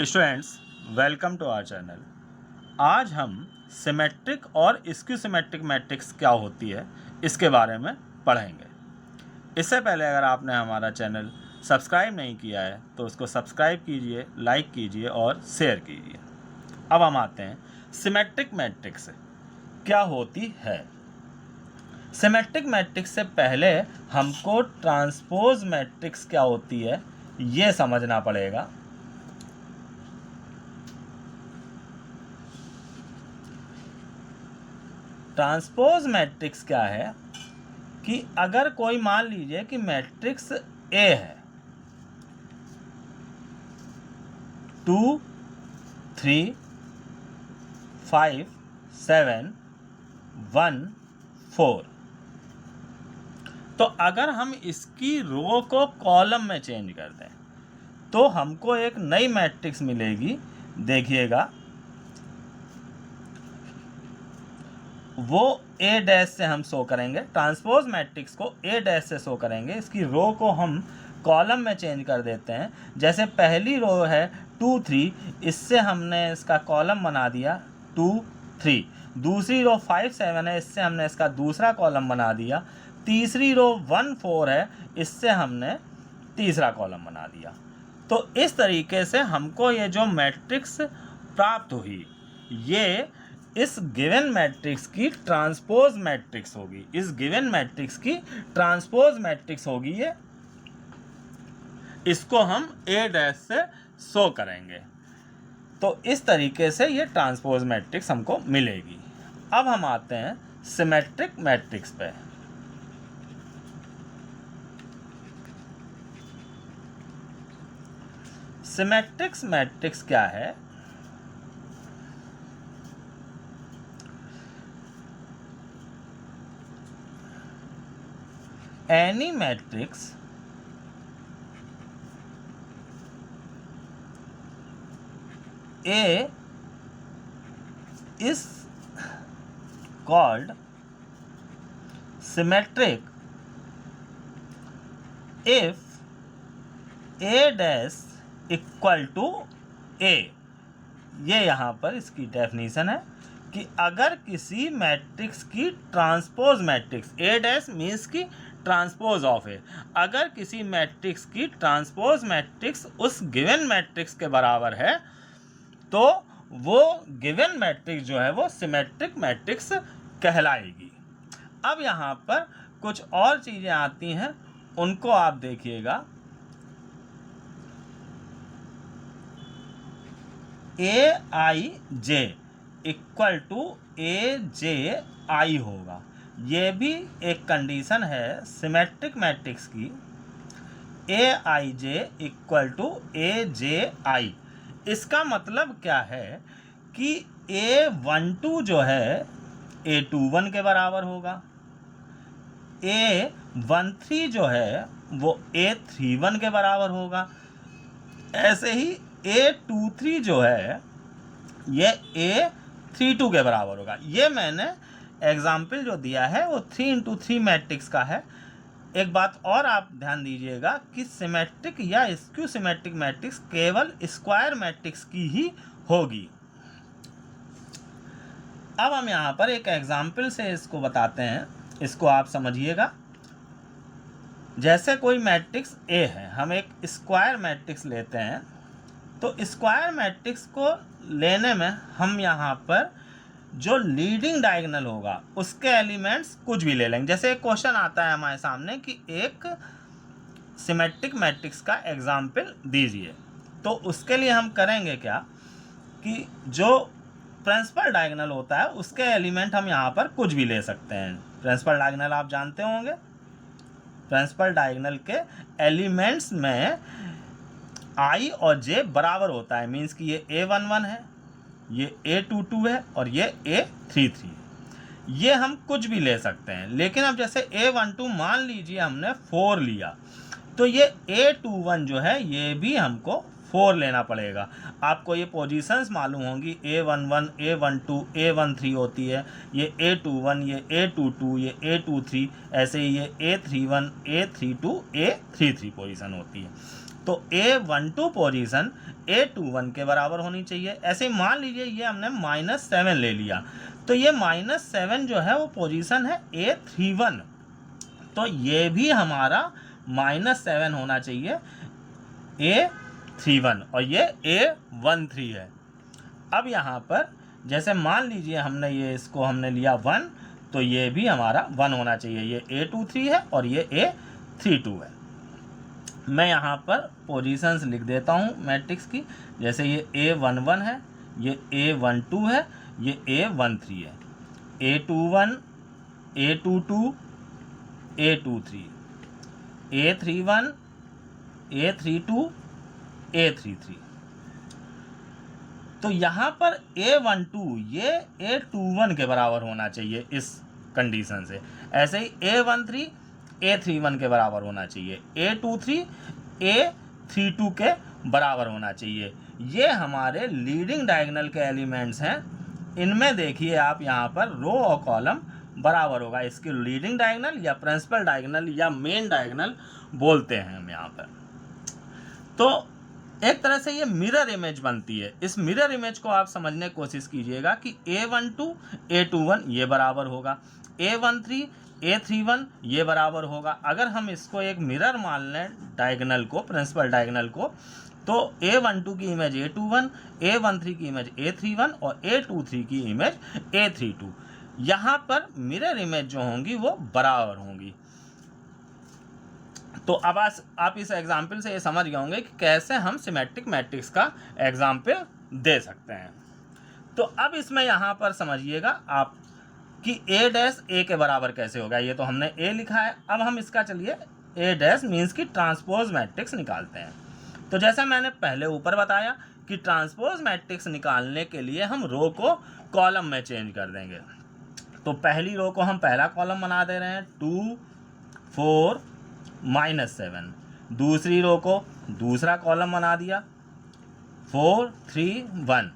Students, welcome to our channel. आज हम symmetric और स्क्यू सिमेट्रिक मैट्रिक्स क्या होती है इसके बारे में पढ़ेंगे। इससे पहले अगर आपने हमारा चैनल सब्सक्राइब नहीं किया है तो उसको सब्सक्राइब कीजिए, लाइक कीजिए और शेयर कीजिए। अब हम आते हैं सिमेट्रिक मैट्रिक्स क्या होती है। सिमेट्रिक मैट्रिक्स से पहले हमको ट्रांसपोज मैट्रिक्स क्या होती है ये समझना पड़ेगा। ट्रांसपोज मैट्रिक्स क्या है कि अगर कोई मान लीजिए कि मैट्रिक्स ए है 2 3 5 7 1 4, तो अगर हम इसकी रो को कॉलम में चेंज कर दें तो हमको एक नई मैट्रिक्स मिलेगी। देखिएगा, वो ए डैश से हम शो करेंगे। ट्रांसपोज मैट्रिक्स को ए डैश से शो करेंगे। इसकी रो को हम कॉलम में चेंज कर देते हैं। जैसे पहली रो है 2 3, इससे हमने इसका कॉलम बना दिया 2 3। दूसरी रो 5 7 है, इससे हमने इसका दूसरा कॉलम बना दिया। तीसरी रो 1 4 है, इससे हमने तीसरा कॉलम बना दिया। तो इस तरीके से हमको ये जो मैट्रिक्स प्राप्त हुई ये इस गिवन मैट्रिक्स की ट्रांसपोज मैट्रिक्स होगी। इस गिवन मैट्रिक्स की ट्रांसपोज मैट्रिक्स होगी ये। इसको हम ए डैश से शो करेंगे। तो इस तरीके से ये ट्रांसपोज मैट्रिक्स हमको मिलेगी। अब हम आते हैं सिमेट्रिक मैट्रिक्स पे। सिमेट्रिक मैट्रिक्स क्या है? Any matrix A is called symmetric if A dash equal to A। ये यहाँ पर इसकी डेफिनेशन है कि अगर किसी मैट्रिक्स की ट्रांसपोज मैट्रिक्स, ए डैश मीन्स की ट्रांसपोज ऑफ ए, अगर किसी मैट्रिक्स की ट्रांसपोज मैट्रिक्स उस गिवन मैट्रिक्स के बराबर है तो वो गिवन मैट्रिक्स जो है वो सिमेट्रिक मैट्रिक्स कहलाएगी। अब यहाँ पर कुछ और चीज़ें आती हैं, उनको आप देखिएगा। ए आई जे इक्वल टू ए जे आई होगा। ये भी एक कंडीशन है सिमेट्रिक मैट्रिक्स की। ए आई जे इक्वल टू ए जे आई। इसका मतलब क्या है कि A12 जो है A21 के बराबर होगा, A13 जो है वो A31 के बराबर होगा। ऐसे ही A23 जो है ये A32 के बराबर होगा। ये मैंने एग्जाम्पल जो दिया है वो 3x3 मैट्रिक्स का है। एक बात और आप ध्यान दीजिएगा कि सिमेट्रिक या स्क्यू सिमेट्रिक मैट्रिक्स केवल स्क्वायर मैट्रिक्स की ही होगी। अब हम यहाँ पर एक एग्जाम्पल से इसको बताते हैं, इसको आप समझिएगा। जैसे कोई मैट्रिक्स ए है, हम एक स्क्वायर मैट्रिक्स लेते हैं, तो स्क्वायर मैट्रिक्स को लेने में हम यहाँ पर जो लीडिंग डायगोनल होगा उसके एलिमेंट्स कुछ भी ले लेंगे। जैसे एक क्वेश्चन आता है हमारे सामने कि एक सिमेट्रिक मैट्रिक्स का एग्जाम्पल दीजिए, तो उसके लिए हम करेंगे क्या कि जो प्रिंसिपल डायगोनल होता है उसके एलिमेंट हम यहाँ पर कुछ भी ले सकते हैं। प्रिंसिपल डायगोनल आप जानते होंगे। प्रिंसिपल डायगोनल के एलिमेंट्स में आई और जे बराबर होता है, मीन्स कि ये A11 है, ये A22 है और ये A33। ये हम कुछ भी ले सकते हैं। लेकिन अब जैसे A12 मान लीजिए हमने 4 लिया, तो ये A21 जो है ये भी हमको 4 लेना पड़ेगा। आपको ये पोजीशंस मालूम होंगी, A11 A12 A13 होती है, ये A21 ये A22 ये A23, ऐसे ही ये A31 A32 A33 पोजीशन होती है। तो A12 पोजीशन A21 के बराबर होनी चाहिए। ऐसे ही मान लीजिए ये हमने -7 ले लिया, तो ये -7 जो है वो पोजीशन है A31, तो ये भी हमारा -7 होना चाहिए A31 और ये A13 है। अब यहाँ पर जैसे मान लीजिए हमने ये इसको हमने लिया 1, तो ये भी हमारा 1 होना चाहिए। ये A23 है और ये A32 है। मैं यहाँ पर पोजीशंस लिख देता हूँ मैट्रिक्स की। जैसे ये A11 है, ये A12 है, ये A13 है, A21, A22, A23, A31, A32, A33। तो यहाँ पर A12 ये A21 के बराबर होना चाहिए इस कंडीशन से। ऐसे ही A13 A31 के बराबर होना चाहिए, A23 A32 के बराबर होना चाहिए। ये हमारे लीडिंग डायगोनल के एलिमेंट्स हैं। इनमें देखिए आप यहाँ पर रो और कॉलम बराबर होगा। इसके लीडिंग डायगोनल या प्रिंसिपल डायगोनल या मेन डायगोनल बोलते हैं हम यहाँ पर। तो एक तरह से ये मिरर इमेज बनती है। इस मिरर इमेज को आप समझने की कोशिश कीजिएगा कि A12 A21 ये बराबर होगा, A13 A31 ये बराबर होगा। अगर हम इसको एक मिरर मान लें डायगोनल को, प्रिंसिपल डायगोनल को, तो A12 की इमेज A21, A13 की इमेज A31 और A23 की इमेज A32। यहाँ पर मिरर इमेज जो होंगी वो बराबर होंगी। तो अब आप इस एग्जाम्पल से ये समझ गए होंगे कि कैसे हम सिमेट्रिक मैट्रिक्स का एग्जाम्पल दे सकते हैं। तो अब इसमें यहाँ पर समझिएगा आप कि A डैश A के बराबर कैसे होगा। ये तो हमने A लिखा है, अब हम इसका चलिए A डैश मीन्स की ट्रांसपोज मैट्रिक्स निकालते हैं। तो जैसा मैंने पहले ऊपर बताया कि ट्रांसपोज मैट्रिक्स निकालने के लिए हम रो को कॉलम में चेंज कर देंगे। तो पहली रो को हम पहला कॉलम बना दे रहे हैं 2 4 -7, दूसरी रो को दूसरा कॉलम बना दिया 4 3 1,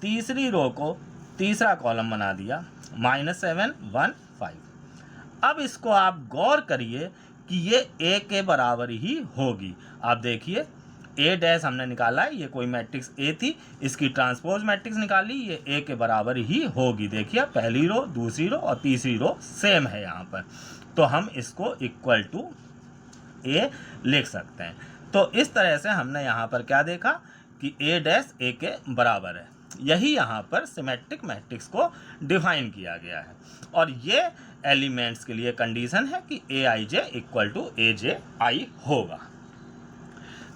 तीसरी रो को तीसरा कॉलम बना दिया -7 1 5। अब इसको आप गौर करिए कि ये A के बराबर ही होगी। आप देखिए A डैश हमने निकाला है, ये कोई मैट्रिक्स A थी, इसकी ट्रांसपोज मैट्रिक्स निकाली, ये A के बराबर ही होगी। देखिए पहली रो, दूसरी रो और तीसरी रो सेम है यहाँ पर, तो हम इसको इक्वल टू A लिख सकते हैं। तो इस तरह से हमने यहाँ पर क्या देखा कि A डैश A के बराबर है। यही यहाँ पर सिमेट्रिक मैट्रिक्स को डिफाइन किया गया है और ये एलिमेंट्स के लिए कंडीशन है कि Aij इक्वल टू Aj होगा।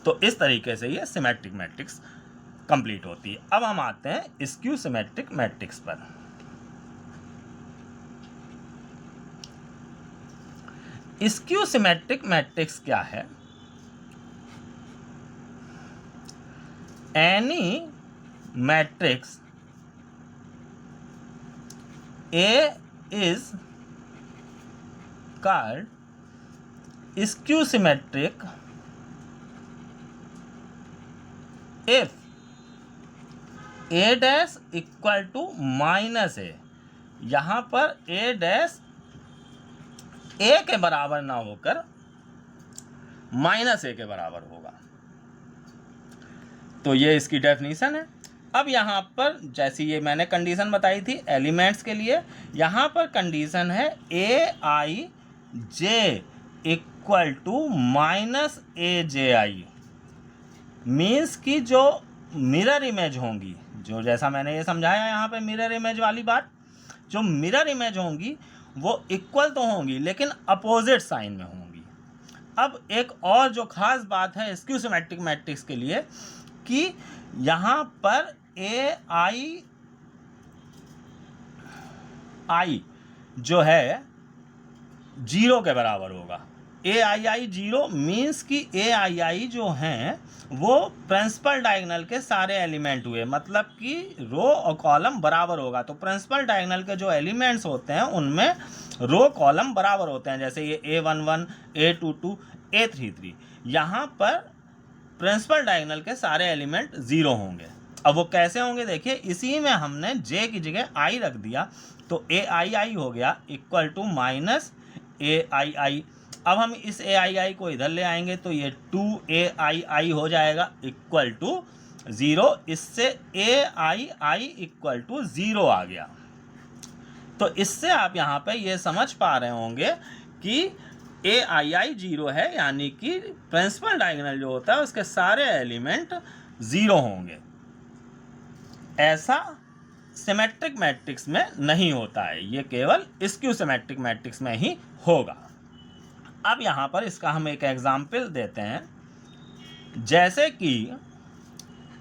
तो इस तरीके से ये सिमेट्रिक मैट्रिक्स कंप्लीट होती है। अब हम आते हैं स्क्यू सिमेट्रिक मैट्रिक्स पर। स्क्यू सिमेट्रिक मैट्रिक्स क्या है? Any matrix A is called skew symmetric if A dash equal to -A। यहाँ पर A डैश A के बराबर ना होकर -A के बराबर होगा। तो ये इसकी डेफिनेशन है। अब यहाँ पर जैसी ये मैंने कंडीशन बताई थी एलिमेंट्स के लिए, यहाँ पर कंडीशन है Aij equal to -Aj। Means की जो मिरर इमेज होंगी, जो जैसा मैंने ये समझाया यहाँ पे मिरर इमेज वाली बात, जो मिरर इमेज होंगी वो इक्वल तो होंगी लेकिन अपोजिट साइन में होंगी। अब एक और जो खास बात है स्क्यू सिमेट्रिक मैट्रिक्स के लिए कि यहाँ पर Ai जो है 0 के बराबर होगा। Ai 0 मीन्स कि Ai जो हैं वो प्रिंसिपल डायगोनल के सारे एलिमेंट हुए, मतलब कि रो और कॉलम बराबर होगा। तो प्रिंसिपल डायगोनल के जो एलिमेंट्स होते हैं उनमें रो कॉलम बराबर होते हैं। जैसे ये A11 A22 A33, यहाँ पर प्रिंसिपल डायगोनल के सारे एलिमेंट 0 होंगे। अब वो कैसे होंगे देखिए, इसी में हमने J की जगह I रख दिया तो Ai हो गया इक्वल टू -Aii। अब हम इस ai को इधर ले आएंगे तो ये 2ai हो जाएगा इक्वल टू 0। इससे ai इक्वल टू 0 आ गया। तो इससे आप यहाँ पे ये समझ पा रहे होंगे कि ai 0 है, यानी कि प्रिंसिपल डायगोनल जो होता है उसके सारे एलिमेंट 0 होंगे। ऐसा सिमेट्रिक मैट्रिक्स में नहीं होता है, ये केवल स्क्यू सिमेट्रिक मैट्रिक्स में ही होगा। अब यहाँ पर इसका हम एक एग्जाम्पल देते हैं। जैसे कि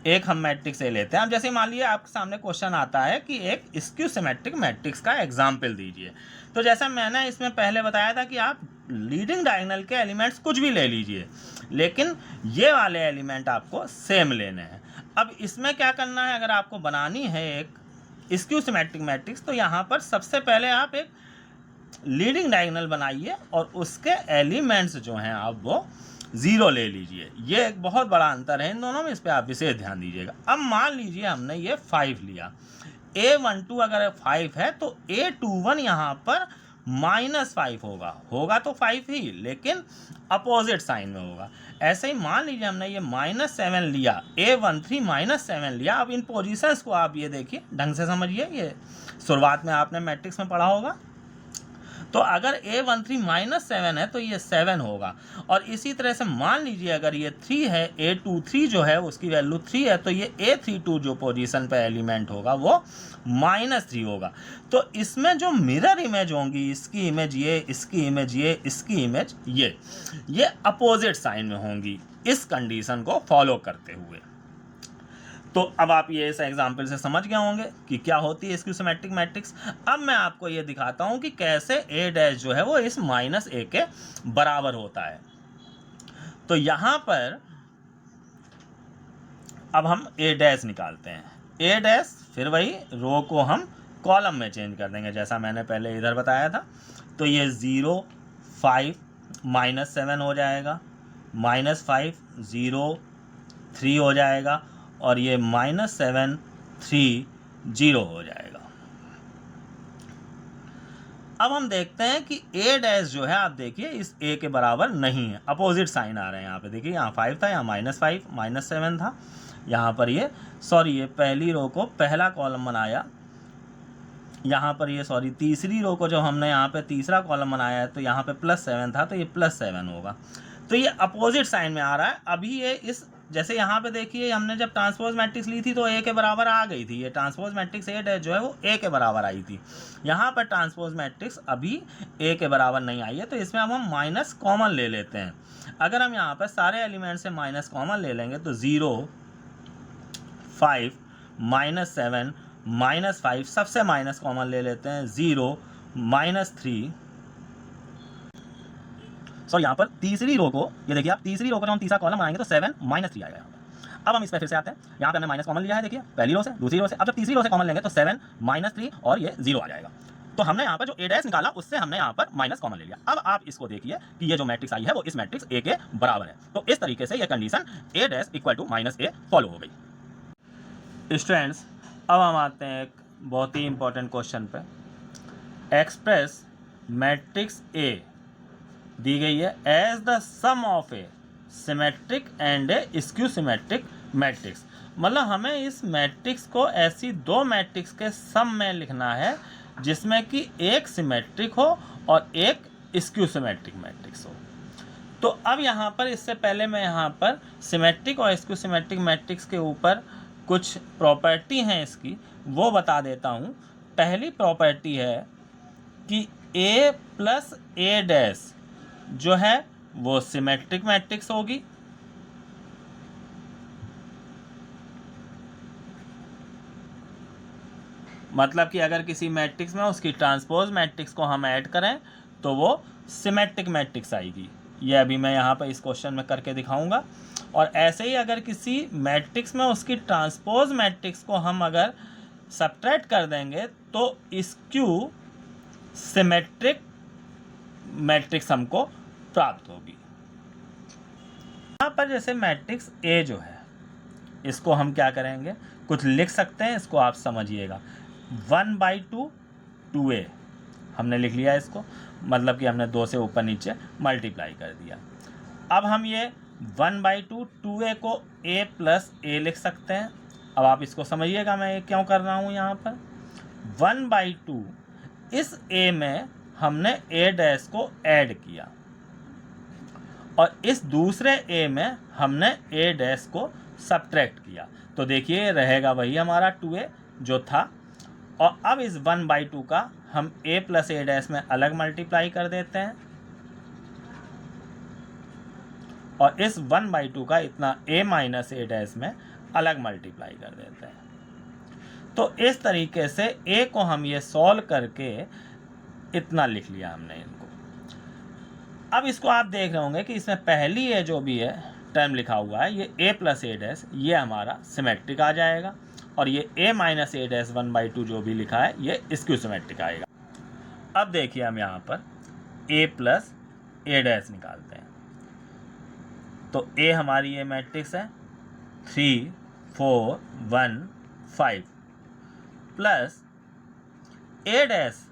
एक हम मैट्रिक्स ए लेते हैं। अब जैसे मान लीजिए आपके सामने क्वेश्चन आता है कि एक स्क्यू सिमेट्रिक मैट्रिक्स का एग्जाम्पल दीजिए। तो जैसा मैंने इसमें पहले बताया था कि आप लीडिंग डायगोनल के एलिमेंट्स कुछ भी ले लीजिए, लेकिन ये वाले एलिमेंट आपको सेम लेने हैं। अब इसमें क्या करना है, अगर आपको बनानी है एक स्क्यू सिमेट्रिक मैट्रिक्स, तो यहाँ पर सबसे पहले आप एक लीडिंग डायगोनल बनाइए और उसके एलिमेंट्स जो हैं आप वो 0 ले लीजिए। ये एक बहुत बड़ा अंतर है इन दोनों में, इस पर आप विशेष ध्यान दीजिएगा। अब मान लीजिए हमने ये 5 लिया, a12 अगर 5 है तो a21 यहाँ पर -5 होगा तो 5 ही, लेकिन अपोजिट साइन में होगा। ऐसे ही मान लीजिए हमने ये -7 लिया, a13 -7 लिया। अब इन पोजीशंस को आप ये देखिए, ढंग से समझिए, ये शुरुआत में आपने मैट्रिक्स में पढ़ा होगा। तो अगर a13 -7 है तो ये 7 होगा। और इसी तरह से मान लीजिए अगर ये 3 है, a23 जो है उसकी वैल्यू 3 है, तो ये a32 जो पोजीशन पे एलिमेंट होगा वो -3 होगा। तो इसमें जो मिरर इमेज होंगी, इसकी इमेज ये, इसकी इमेज ये, इसकी इमेज ये अपोजिट साइन में होंगी, इस कंडीशन को फॉलो करते हुए। तो अब आप ये इस एग्जाम्पल से समझ गए होंगे कि क्या होती है स्क्यू सिमेट्रिक मैट्रिक्स। अब मैं आपको ये दिखाता हूं कि कैसे a' जो है वो इस -a के बराबर होता है। तो यहां पर अब हम a' निकालते हैं। a' फिर वही रो को हम कॉलम में चेंज कर देंगे, जैसा मैंने पहले इधर बताया था। तो ये 0 5 -7 हो जाएगा, -5 0 3 हो जाएगा, और ये -7 3 0 हो जाएगा। अब हम देखते हैं कि a' जो है, आप देखिए इस a के बराबर नहीं है, अपोजिट साइन आ रहे हैं। यहाँ पे देखिए, यहाँ 5 था, यहाँ -5 -7 था। यहाँ पर ये ये पहली रो को पहला कॉलम बनाया, यहाँ पर ये तीसरी रो को जो हमने यहाँ पे तीसरा कॉलम बनाया है, तो यहाँ पे +7 था, तो ये +7 होगा। तो ये अपोजिट साइन में आ रहा है। अभी ये इस, जैसे यहाँ पे देखिए हमने जब ट्रांसपोज मैट्रिक्स ली थी तो a के बराबर आ गई थी, ये ट्रांसपोज मैट्रिक्स a' जो है वो a के बराबर आई थी। यहाँ पर ट्रांसपोज मैट्रिक्स अभी a के बराबर नहीं आई है, तो इसमें अब हम माइनस कॉमन ले लेते हैं। अगर हम यहाँ पर सारे एलिमेंट से माइनस कॉमन ले लेंगे तो 0 5 -7 -5, सबसे माइनस कॉमन ले लेते हैं, 0 -3। यहाँ पर तीसरी रो को, ये देखिए आप, तीसरी रो को जब हम तीसरा कॉलम बनाएंगे तो 7 -3 आएगा यहाँ पर। अब हम इस पर फिर से आते हैं, यहाँ पे हमने माइनस कॉमन लिया है, देखिए पहली रो से, दूसरी रो से। अब जब तीसरी रो से कॉमन लेंगे तो 7 -3 और ये 0 आ जाएगा। तो हमने यहाँ पर जो a' निकाला उससे हमने यहाँ पर माइनस कॉमन ले लिया। अब आप इसको देखिए कि ये जो मैट्रिक्स आई है वो इस मैट्रिक्स a के बराबर है। तो इस तरीके से ये condition a' equal to -a follow हो गई। स्टूडेंट्स, अब हम आते हैं एक बहुत ही इंपॉर्टेंट क्वेश्चन पे। एक्सप्रेस मैट्रिक्स A दी गई है as the sum of a symmetric and a skew symmetric matrix. मतलब हमें इस मैट्रिक्स को ऐसी दो मैट्रिक्स के सम में लिखना है जिसमें कि एक सिमेट्रिक हो और एक स्क्यू सिमेट्रिक मैट्रिक्स हो। तो अब यहाँ पर, इससे पहले मैं यहाँ पर सिमेट्रिक और स्क्यू सिमेट्रिक मैट्रिक्स के ऊपर कुछ प्रॉपर्टी हैं इसकी, वो बता देता हूँ। पहली प्रॉपर्टी है कि a + a' जो है वो सिमेट्रिक मैट्रिक्स होगी। मतलब कि अगर किसी मैट्रिक्स में उसकी ट्रांसपोज मैट्रिक्स को हम ऐड करें तो वो सिमेट्रिक मैट्रिक्स आएगी। ये अभी मैं यहाँ पर इस क्वेश्चन में करके दिखाऊंगा। और ऐसे ही अगर किसी मैट्रिक्स में उसकी ट्रांसपोज मैट्रिक्स को हम अगर सब्ट्रैक्ट कर देंगे तो स्क्यू सिमेट्रिक मैट्रिक्स हमको प्राप्त होगी। यहाँ पर जैसे मैट्रिक्स A जो है, इसको हम क्या करेंगे, कुछ लिख सकते हैं, इसको आप समझिएगा। 1/2 2a हमने लिख लिया इसको, मतलब कि हमने 2 से ऊपर नीचे मल्टीप्लाई कर दिया। अब हम ये 1/2 2a को a प्लस a लिख सकते हैं। अब आप इसको समझिएगा मैं ये क्यों कर रहा हूँ यहाँ पर। 1/2 इस a में हमने a डैश को ऐड किया और इस दूसरे a में हमने a डैश को सब्ट्रैक्ट किया, तो देखिए रहेगा वही हमारा 2a जो था। और अब इस 1/2 का हम a प्लस a डैश में अलग मल्टीप्लाई कर देते हैं और इस 1/2 का इतना a माइनस a डैश में अलग मल्टीप्लाई कर देते हैं। तो इस तरीके से a को हम ये सॉल्व करके इतना लिख लिया हमने इनको। अब इसको आप देख रहे होंगे कि इसमें पहली ये जो भी है टर्म लिखा हुआ है ये a प्लस a डैश, ये हमारा सिमेट्रिक आ जाएगा और ये a माइनस a डैश 1/2 जो भी लिखा है ये स्क्यू सिमेट्रिक आएगा। अब देखिए हम यहाँ पर a प्लस a डैश निकालते हैं, तो a हमारी ये मैट्रिक्स है 3 4 1 5 प्लस a डैश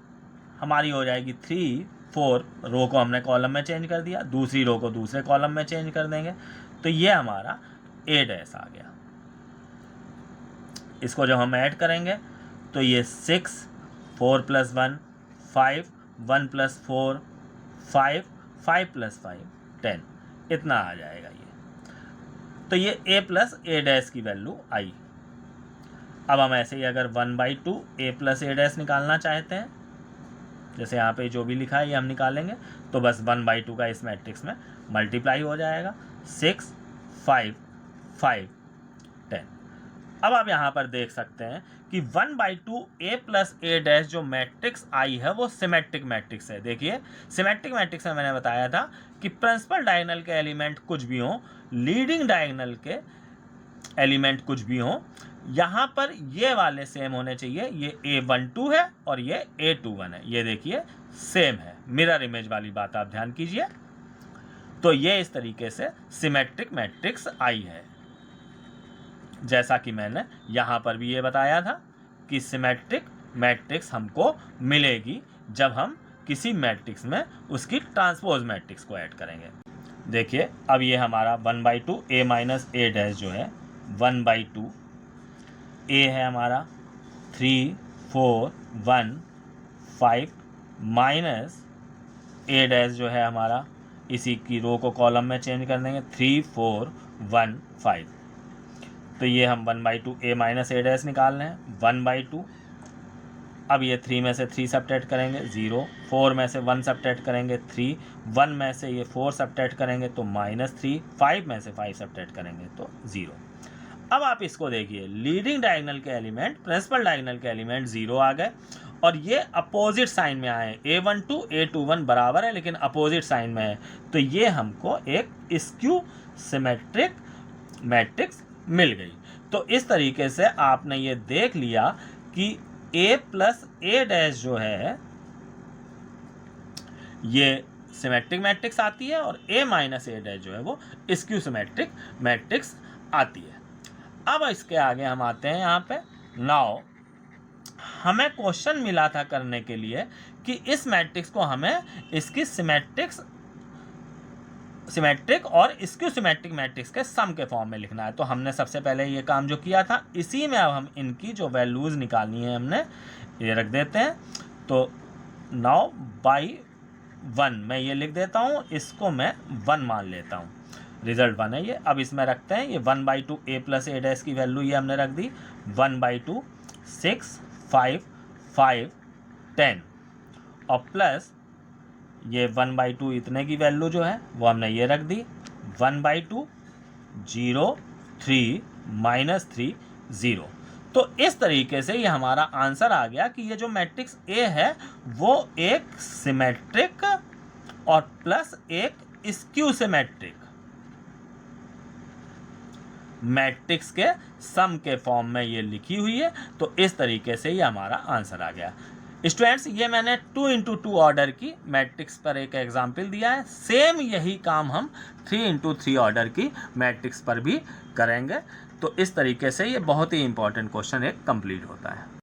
हमारी हो जाएगी 3 4, रो को हमने कॉलम में चेंज कर दिया, दूसरी रो को दूसरे कॉलम में चेंज कर देंगे, तो ये हमारा a डैश आ गया। इसको जब हम ऐड करेंगे तो ये 6 4 प्लस 1 5 1 प्लस 4 5 5 प्लस 5 10, इतना आ जाएगा ये। तो ये a प्लस a डैश की वैल्यू आई। अब हम ऐसे ही अगर 1/2 a प्लस a डैश निकालना चाहते हैं, जैसे यहाँ पे जो भी लिखा है ये हम निकालेंगे, तो बस 1/2 का इस मैट्रिक्स में मल्टीप्लाई हो जाएगा 6 5 5 10। अब आप यहाँ पर देख सकते हैं कि 1/2 a प्लस a डैश जो मैट्रिक्स आई है वो सिमेट्रिक मैट्रिक्स है। देखिए सिमेट्रिक मैट्रिक्स में मैंने बताया था कि प्रिंसिपल डायगोनल के एलिमेंट कुछ भी हों, लीडिंग डायगोनल के एलिमेंट कुछ भी हों, यहाँ पर ये वाले सेम होने चाहिए। ये a12 है और ये a21 है, ये देखिए सेम है, मिरर इमेज वाली बात आप ध्यान कीजिए। तो ये इस तरीके से सिमेट्रिक मैट्रिक्स आई है। जैसा कि मैंने यहाँ पर भी ये बताया था कि सिमेट्रिक मैट्रिक्स हमको मिलेगी जब हम किसी मैट्रिक्स में उसकी ट्रांसपोज मैट्रिक्स को ऐड करेंगे। देखिए अब ये हमारा 1/2 a माइनस a डैश जो है 1/2 a है हमारा 3 4 1 5 माइनस a डैश जो है हमारा, इसी की रो को कॉलम में चेंज कर देंगे 3 4 1 5। तो ये हम 1/2 a माइनस a डैश निकाल रहे हैं 1/2। अब ये 3 में से 3 सब्ट्रैक्ट करेंगे 0, 4 में से 1 सब्ट्रैक्ट करेंगे 3, 1 में से ये 4 सब्ट्रैक्ट करेंगे तो -3, 5 में से 5 सब्ट्रैक्ट करेंगे तो 0। अब आप इसको देखिए, लीडिंग डायगोनल के एलिमेंट प्रिंसिपल डायगोनल के एलिमेंट 0 आ गए और ये अपोजिट साइन में आए, a12 a21 बराबर है लेकिन अपोजिट साइन में है, तो ये हमको एक स्क्यू सिमेट्रिक मैट्रिक्स मिल गई। तो इस तरीके से आपने ये देख लिया कि a प्लस a डैश जो है ये सिमेट्रिक मैट्रिक्स आती है और a माइनस a डैश जो है वो स्क्यू सिमेट्रिक मैट्रिक्स आती है। अब इसके आगे हम आते हैं यहाँ पे। नाउ हमें क्वेश्चन मिला था करने के लिए कि इस मैट्रिक्स को हमें इसकी सिमेट्रिक और स्क्यू सिमेट्रिक मैट्रिक्स के सम के फॉर्म में लिखना है। तो हमने सबसे पहले ये काम जो किया था, इसी में अब हम इनकी जो वैल्यूज़ निकालनी है हमने ये रख देते हैं। तो नाउ बाई 1 मैं ये लिख देता हूँ, इसको मैं 1 मान लेता हूँ, रिजल्ट 1 है ये। अब इसमें रखते हैं ये 1/2 a प्लस a डैश की वैल्यू ये हमने रख दी 1/2 6 5 5 10 और प्लस ये 1/2 इतने की वैल्यू जो है वो हमने ये रख दी 1/2 0 3 -3 0। तो इस तरीके से ये हमारा आंसर आ गया कि ये जो मैट्रिक्स A है वो एक सिमेट्रिक और प्लस एक स्क्यू सिमेट्रिक मैट्रिक्स के सम के फॉर्म में ये लिखी हुई है। तो इस तरीके से ये हमारा आंसर आ गया। स्टूडेंट्स ये मैंने 2x2 ऑर्डर की मैट्रिक्स पर एक एग्जाम्पल दिया है, सेम यही काम हम 3x3 ऑर्डर की मैट्रिक्स पर भी करेंगे। तो इस तरीके से ये बहुत ही इंपॉर्टेंट क्वेश्चन एक कंप्लीट होता है।